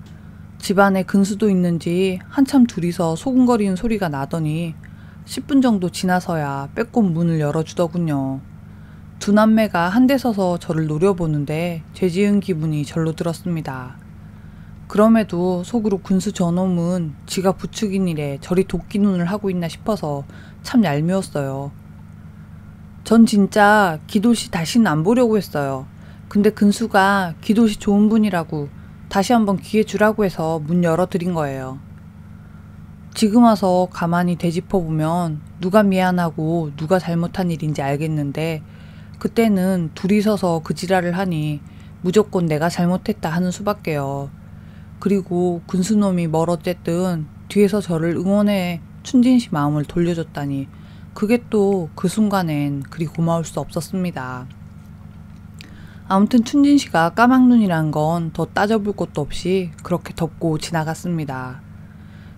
집안에 근수도 있는지 한참 둘이서 소근거리는 소리가 나더니 10분 정도 지나서야 빼꼼 문을 열어주더군요. 두 남매가 한데 서서 저를 노려보는데 죄 지은 기분이 절로 들었습니다. 그럼에도 속으로 군수 저놈은 지가 부추긴 일에 저리 도끼 눈을 하고 있나 싶어서 참 얄미웠어요. 전 진짜 기도씨 다시는 안 보려고 했어요. 근데 근수가 기도씨 좋은 분이라고 다시 한번 기회 주라고 해서 문 열어드린 거예요. 지금 와서 가만히 되짚어보면 누가 미안하고 누가 잘못한 일인지 알겠는데 그때는 둘이 서서 그 지랄을 하니 무조건 내가 잘못했다 하는 수밖에요. 그리고 군수놈이 뭘 어쨌든 뒤에서 저를 응원해 춘진 씨 마음을 돌려줬다니 그게 또 그 순간엔 그리 고마울 수 없었습니다. 아무튼 춘진 씨가 까막눈이란 건 더 따져볼 것도 없이 그렇게 덮고 지나갔습니다.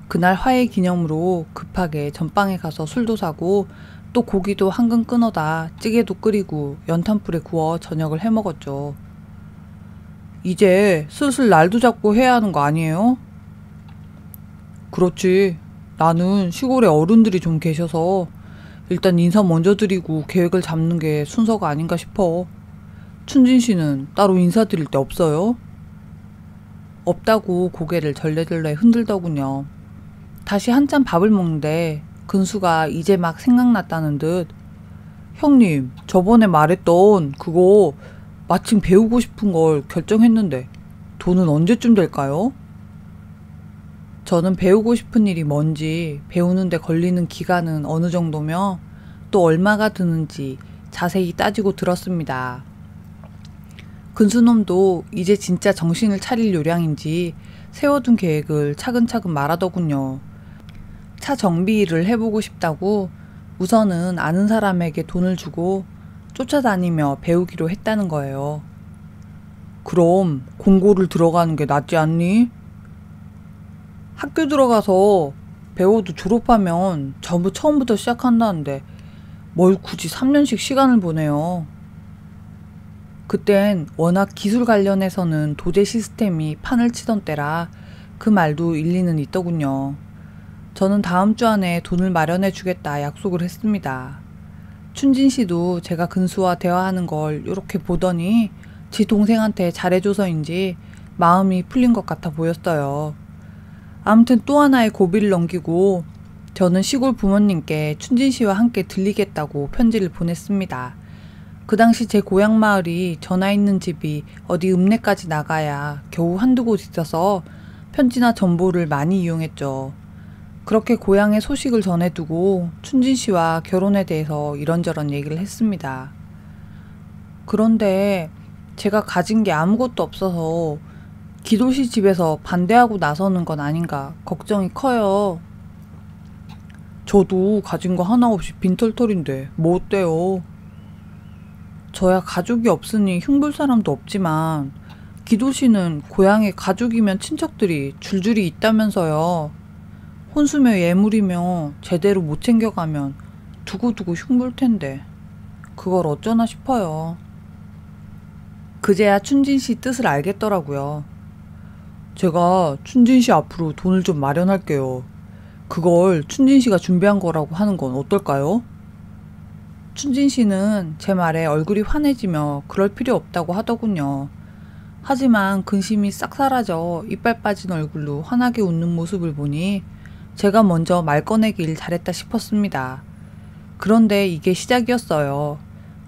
그날 화해 기념으로 급하게 전방에 가서 술도 사고 또 고기도 한근 끊어다 찌개도 끓이고 연탄불에 구워 저녁을 해먹었죠. 이제 슬슬 날도 잡고 해야 하는 거 아니에요? 그렇지. 나는 시골에 어른들이 좀 계셔서 일단 인사 먼저 드리고 계획을 잡는 게 순서가 아닌가 싶어. 춘진 씨는 따로 인사드릴 데 없어요? 없다고 고개를 절레절레 흔들더군요. 다시 한참 밥을 먹는데 근수가 이제 막 생각났다는 듯 형님 저번에 말했던 그거 마침 배우고 싶은 걸 결정했는데 돈은 언제쯤 될까요? 저는 배우고 싶은 일이 뭔지 배우는데 걸리는 기간은 어느 정도며 또 얼마가 드는지 자세히 따지고 들었습니다. 근수놈도 이제 진짜 정신을 차릴 요량인지 세워둔 계획을 차근차근 말하더군요. 차 정비 일을 해보고 싶다고 우선은 아는 사람에게 돈을 주고 쫓아다니며 배우기로 했다는 거예요. 그럼 공고를 들어가는 게 낫지 않니? 학교 들어가서 배워도 졸업하면 전부 처음부터 시작한다는데 뭘 굳이 3년씩 시간을 보내요. 그땐 워낙 기술 관련해서는 도제 시스템이 판을 치던 때라 그 말도 일리는 있더군요. 저는 다음 주 안에 돈을 마련해 주겠다 약속을 했습니다. 춘진 씨도 제가 근수와 대화하는 걸 이렇게 보더니 지 동생한테 잘해줘서인지 마음이 풀린 것 같아 보였어요. 아무튼 또 하나의 고비를 넘기고 저는 시골 부모님께 춘진 씨와 함께 들리겠다고 편지를 보냈습니다. 그 당시 제 고향 마을이 전화 있는 집이 어디 읍내까지 나가야 겨우 한두 곳 있어서 편지나 전보를 많이 이용했죠. 그렇게 고향의 소식을 전해두고 춘진 씨와 결혼에 대해서 이런저런 얘기를 했습니다. 그런데 제가 가진 게 아무것도 없어서 기도씨 집에서 반대하고 나서는 건 아닌가 걱정이 커요. 저도 가진 거 하나 없이 빈털털인데 뭐 어때요? 저야 가족이 없으니 흉볼 사람도 없지만 기도씨는 고향에 가족이면 친척들이 줄줄이 있다면서요. 혼수며 예물이며 제대로 못 챙겨가면 두고두고 흉볼 텐데 그걸 어쩌나 싶어요. 그제야 춘진 씨 뜻을 알겠더라고요. 제가 춘진 씨 앞으로 돈을 좀 마련할게요. 그걸 춘진 씨가 준비한 거라고 하는 건 어떨까요? 춘진 씨는 제 말에 얼굴이 환해지며 그럴 필요 없다고 하더군요. 하지만 근심이 싹 사라져 이빨 빠진 얼굴로 환하게 웃는 모습을 보니 제가 먼저 말 꺼내길 잘했다 싶었습니다. 그런데 이게 시작이었어요.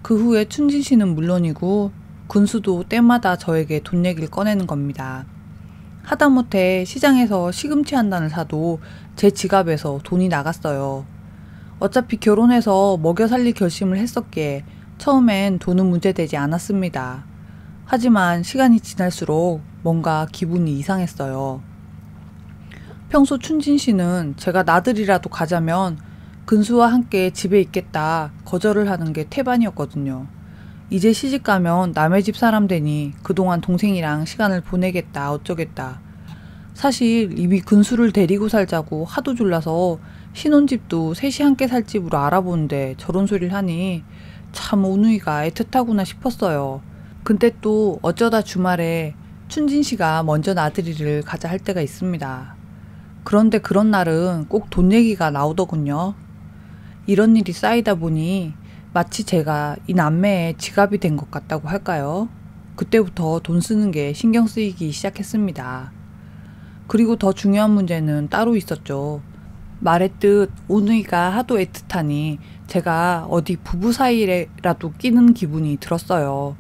그 후에 춘진 씨는 물론이고 군수도 때마다 저에게 돈 얘기를 꺼내는 겁니다. 하다못해 시장에서 시금치 한 단을 사도 제 지갑에서 돈이 나갔어요. 어차피 결혼해서 먹여 살릴 결심을 했었기에 처음엔 돈은 문제되지 않았습니다. 하지만 시간이 지날수록 뭔가 기분이 이상했어요. 평소 춘진 씨는 제가 나들이라도 가자면 근수와 함께 집에 있겠다 거절을 하는 게 태반이었거든요. 이제 시집가면 남의 집 사람 되니 그동안 동생이랑 시간을 보내겠다 어쩌겠다. 사실 이미 근수를 데리고 살자고 하도 졸라서 신혼집도 셋이 함께 살 집으로 알아보는데 저런 소리를 하니 참 오누이가 애틋하구나 싶었어요. 근데 또 어쩌다 주말에 춘진 씨가 먼저 나들이를 가자 할 때가 있습니다. 그런데 그런 날은 꼭 돈 얘기가 나오더군요. 이런 일이 쌓이다 보니 마치 제가 이 남매의 지갑이 된 것 같다고 할까요? 그때부터 돈 쓰는 게 신경 쓰이기 시작했습니다. 그리고 더 중요한 문제는 따로 있었죠. 말했듯 오누이가 하도 애틋하니 제가 어디 부부 사이라도 끼는 기분이 들었어요.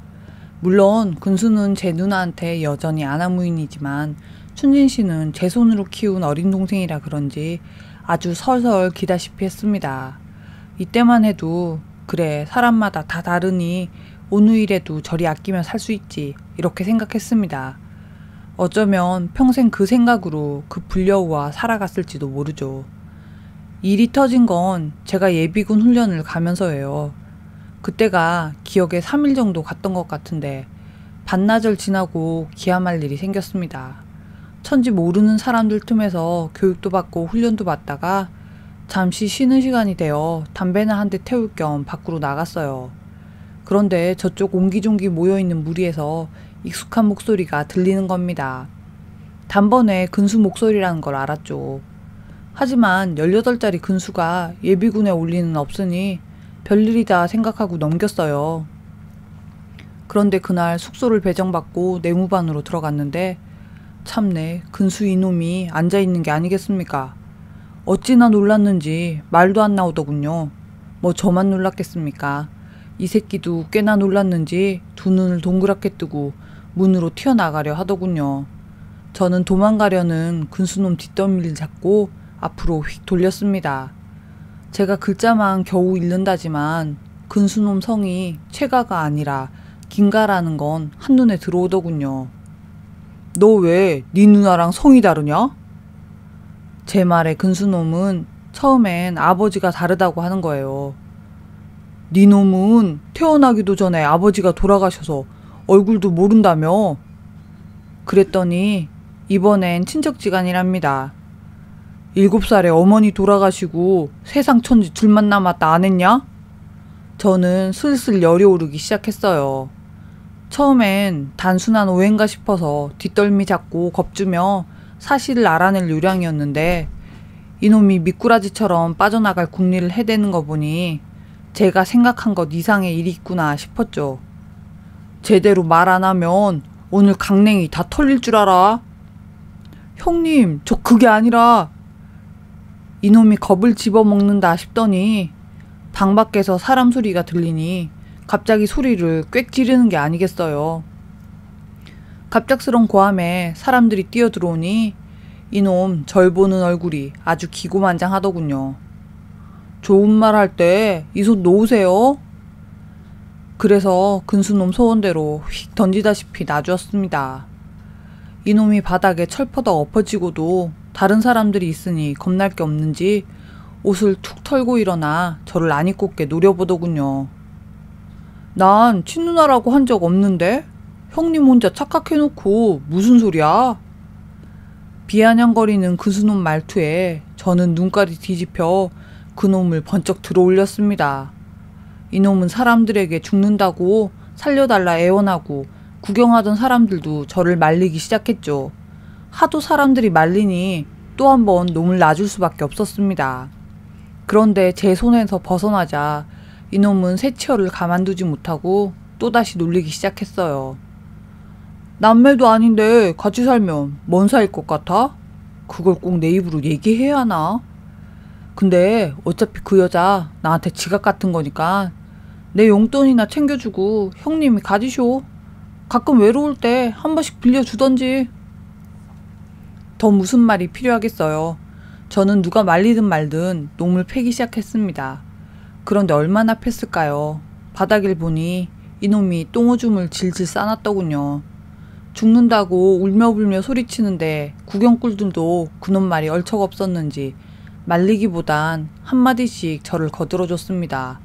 물론 근수는 제 누나한테 여전히 아나무인이지만 춘진 씨는 제 손으로 키운 어린 동생이라 그런지 아주 설설 기다시피 했습니다. 이때만 해도 그래 사람마다 다 다르니 오누이래도 저리 아끼면 살 수 있지 이렇게 생각했습니다. 어쩌면 평생 그 생각으로 그 불려우와 살아갔을지도 모르죠. 일이 터진 건 제가 예비군 훈련을 가면서예요. 그때가 기억에 3일 정도 갔던 것 같은데 반나절 지나고 기함할 일이 생겼습니다. 천지 모르는 사람들 틈에서 교육도 받고 훈련도 받다가 잠시 쉬는 시간이 되어 담배나 한 대 태울 겸 밖으로 나갔어요. 그런데 저쪽 옹기종기 모여있는 무리에서 익숙한 목소리가 들리는 겁니다. 단번에 근수 목소리라는 걸 알았죠. 하지만 18짜리 근수가 예비군에 올 리는 없으니 별일이다 생각하고 넘겼어요. 그런데 그날 숙소를 배정받고 내무반으로 들어갔는데 참내 근수 이놈이 앉아있는 게 아니겠습니까? 어찌나 놀랐는지 말도 안 나오더군요. 뭐 저만 놀랐겠습니까? 이 새끼도 꽤나 놀랐는지 두 눈을 동그랗게 뜨고 문으로 튀어나가려 하더군요. 저는 도망가려는 근수놈 뒷덜미를 잡고 앞으로 휙 돌렸습니다. 제가 글자만 겨우 읽는다지만 근수놈 성이 최가가 아니라 김가라는 건 한눈에 들어오더군요. 너 왜 네 누나랑 성이 다르냐? 제 말에 근수놈은 처음엔 아버지가 다르다고 하는 거예요. 네 놈은 태어나기도 전에 아버지가 돌아가셔서 얼굴도 모른다며? 그랬더니 이번엔 친척지간이랍니다. 7살에 어머니 돌아가시고 세상 천지 둘만 남았다 안 했냐? 저는 슬슬 열이 오르기 시작했어요. 처음엔 단순한 오해인가 싶어서 뒷덜미 잡고 겁주며 사실을 알아낼 요량이었는데 이놈이 미꾸라지처럼 빠져나갈 궁리를 해대는 거 보니 제가 생각한 것 이상의 일이 있구나 싶었죠. 제대로 말 안 하면 오늘 강냉이 다 털릴 줄 알아? 형님, 저 그게 아니라 이놈이 겁을 집어먹는다 싶더니 방 밖에서 사람 소리가 들리니 갑자기 소리를 꽥 지르는 게 아니겠어요. 갑작스런 고함에 사람들이 뛰어들어오니 이놈 절 보는 얼굴이 아주 기고만장하더군요. 좋은 말 할 때 이 손 놓으세요. 그래서 근수놈 소원대로 휙 던지다시피 놔주었습니다. 이놈이 바닥에 철퍼덕 엎어지고도 다른 사람들이 있으니 겁날 게 없는지 옷을 툭 털고 일어나 저를 안 입고게 노려보더군요. 난 친누나라고 한 적 없는데? 형님 혼자 착각해놓고 무슨 소리야? 비아냥거리는 근수놈 말투에 저는 눈깔이 뒤집혀 그놈을 번쩍 들어올렸습니다. 이놈은 사람들에게 죽는다고 살려달라 애원하고 구경하던 사람들도 저를 말리기 시작했죠. 하도 사람들이 말리니 또 한 번 놈을 놔줄 수밖에 없었습니다. 그런데 제 손에서 벗어나자 이놈은 새치어를 가만두지 못하고 또다시 놀리기 시작했어요. 남매도 아닌데 같이 살면 뭔 사이일 것 같아? 그걸 꼭 내 입으로 얘기해야 하나? 근데 어차피 그 여자 나한테 지각 같은 거니까 내 용돈이나 챙겨주고 형님이 가지쇼. 가끔 외로울 때 한 번씩 빌려주던지. 더 무슨 말이 필요하겠어요. 저는 누가 말리든 말든 놈을 패기 시작했습니다. 그런데 얼마나 팼을까요? 바닥을 보니 이놈이 똥오줌을 질질 싸놨더군요. 죽는다고 울며불며 소리치는데 구경꾼들도 그놈 말이 얼척없었는지 말리기보단 한마디씩 저를 거들어줬습니다.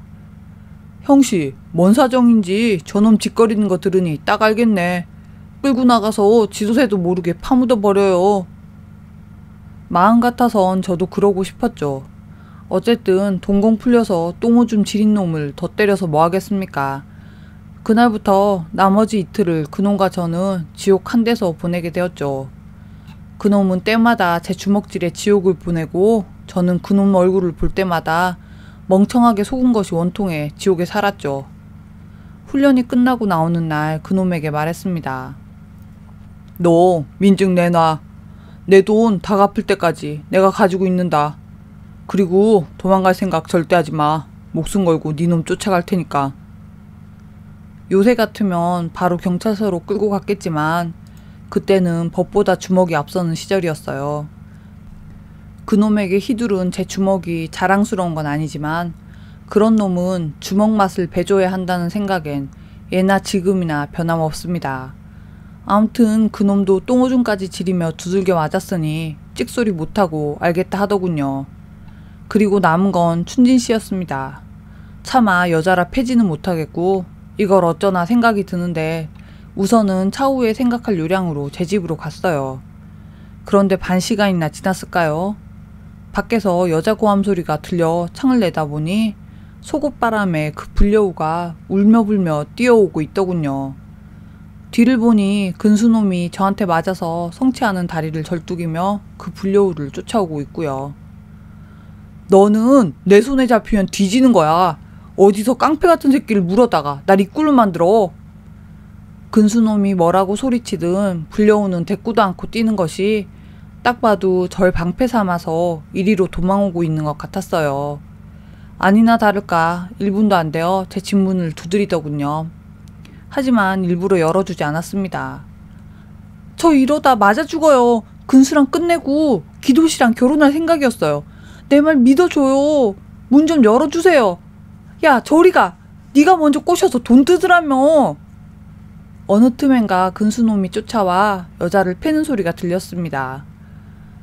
형씨, 뭔 사정인지 저놈 짓거리는 거 들으니 딱 알겠네. 끌고 나가서 지도새도 모르게 파묻어 버려요. 마음 같아선 저도 그러고 싶었죠. 어쨌든 동공 풀려서 똥오줌 지린 놈을 더 때려서 뭐 하겠습니까. 그날부터 나머지 이틀을 그놈과 저는 지옥 한 데서 보내게 되었죠. 그놈은 때마다 제 주먹질에 지옥을 보내고 저는 그놈 얼굴을 볼 때마다 멍청하게 속은 것이 원통해 지옥에 살았죠. 훈련이 끝나고 나오는 날 그놈에게 말했습니다. 너 민증 내놔. 내 돈 다 갚을 때까지 내가 가지고 있는다. 그리고 도망갈 생각 절대 하지 마. 목숨 걸고 네 놈 쫓아갈 테니까. 요새 같으면 바로 경찰서로 끌고 갔겠지만 그때는 법보다 주먹이 앞서는 시절이었어요. 그놈에게 휘두른 제 주먹이 자랑스러운 건 아니지만 그런 놈은 주먹 맛을 배줘야 한다는 생각엔 예나 지금이나 변함없습니다. 아무튼 그놈도 똥오줌까지 지리며 두들겨 맞았으니 찍소리 못하고 알겠다 하더군요. 그리고 남은 건 춘진 씨였습니다. 차마 여자라 패지는 못하겠고 이걸 어쩌나 생각이 드는데 우선은 차후에 생각할 요량으로 제 집으로 갔어요. 그런데 반 시간이나 지났을까요? 밖에서 여자 고함 소리가 들려 창을 내다보니 속옷바람에 그 불려우가 울며불며 뛰어오고 있더군요. 뒤를 보니 근수놈이 저한테 맞아서 성취하는 다리를 절뚝이며 그 불려우를 쫓아오고 있고요. 너는 내 손에 잡히면 뒤지는 거야. 어디서 깡패 같은 새끼를 물어다가 날 이꿀로 만들어. 근수놈이 뭐라고 소리치든 불려우는 대꾸도 않고 뛰는 것이 딱 봐도 절 방패 삼아서 이리로 도망오고 있는 것 같았어요. 아니나 다를까 1분도 안 되어 제 집 문을 두드리더군요. 하지만 일부러 열어주지 않았습니다. 저 이러다 맞아 죽어요. 근수랑 끝내고 기도씨랑 결혼할 생각이었어요. 내 말 믿어줘요. 문 좀 열어주세요. 야 저리 가. 네가 먼저 꼬셔서 돈 뜯으라며. 어느 틈엔가 근수놈이 쫓아와 여자를 패는 소리가 들렸습니다.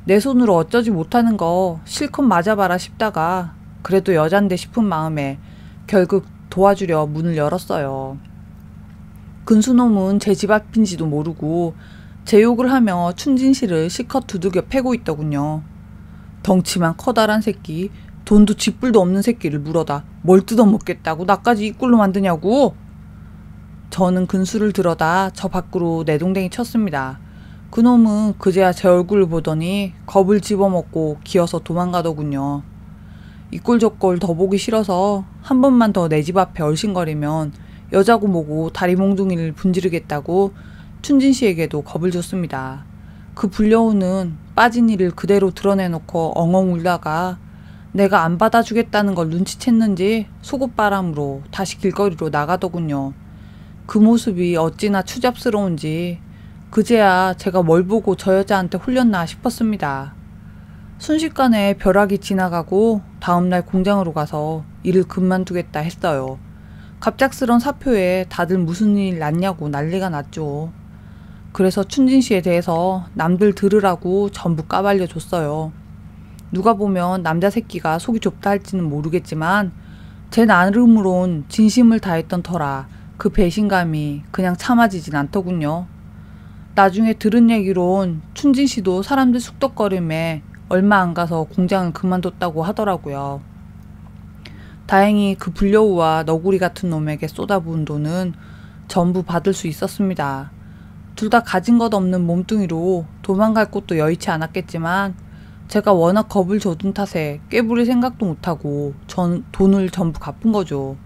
내 손으로 어쩌지 못하는 거 실컷 맞아봐라 싶다가 그래도 여잔데 싶은 마음에 결국 도와주려 문을 열었어요. 근수놈은 제 집 앞인지도 모르고 제 욕을 하며 춘진씨를 실컷 두들겨 패고 있더군요. 덩치만 커다란 새끼, 돈도 쥐뿔도 없는 새끼를 물어다 뭘 뜯어먹겠다고 나까지 이꼴로 만드냐고. 저는 근수를 들어다 저 밖으로 내동댕이 쳤습니다. 그놈은 그제야 제 얼굴을 보더니 겁을 집어먹고 기어서 도망가더군요. 이꼴저꼴 더 보기 싫어서 한 번만 더 내 집 앞에 얼씬거리면 여자고 뭐고 다리 몽둥이를 분지르겠다고 춘진씨에게도 겁을 줬습니다. 그 불려우는 빠진 이를 그대로 드러내놓고 엉엉 울다가 내가 안 받아주겠다는 걸 눈치챘는지 속옷바람으로 다시 길거리로 나가더군요. 그 모습이 어찌나 추잡스러운지 그제야 제가 뭘 보고 저 여자한테 홀렸나 싶었습니다. 순식간에 벼락이 지나가고 다음날 공장으로 가서 일을 그만두겠다 했어요. 갑작스런 사표에 다들 무슨 일 났냐고 난리가 났죠. 그래서 춘진씨에 대해서 남들 들으라고 전부 까발려 줬어요. 누가 보면 남자 새끼가 속이 좁다 할지는 모르겠지만 제 나름으론 진심을 다했던 터라 그 배신감이 그냥 참아지진 않더군요. 나중에 들은 얘기론 춘진씨도 사람들 쑥덕거림에 얼마 안 가서 공장을 그만뒀다고 하더라고요. 다행히 그 불려우와 너구리 같은 놈에게 쏟아부은 돈은 전부 받을 수 있었습니다. 둘 다 가진 것 없는 몸뚱이로 도망갈 곳도 여의치 않았겠지만 제가 워낙 겁을 줘둔 탓에 깨부릴 생각도 못하고 전 돈을 전부 갚은 거죠.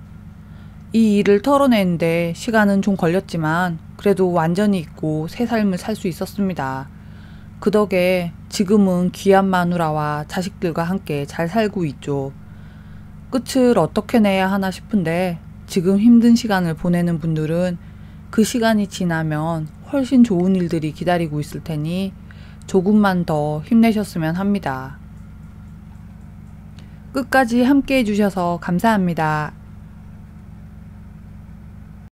이 일을 털어내는데 시간은 좀 걸렸지만 그래도 완전히 잊고 새 삶을 살 수 있었습니다. 그 덕에 지금은 귀한 마누라와 자식들과 함께 잘 살고 있죠. 끝을 어떻게 내야 하나 싶은데 지금 힘든 시간을 보내는 분들은 그 시간이 지나면 훨씬 좋은 일들이 기다리고 있을 테니 조금만 더 힘내셨으면 합니다. 끝까지 함께 해주셔서 감사합니다.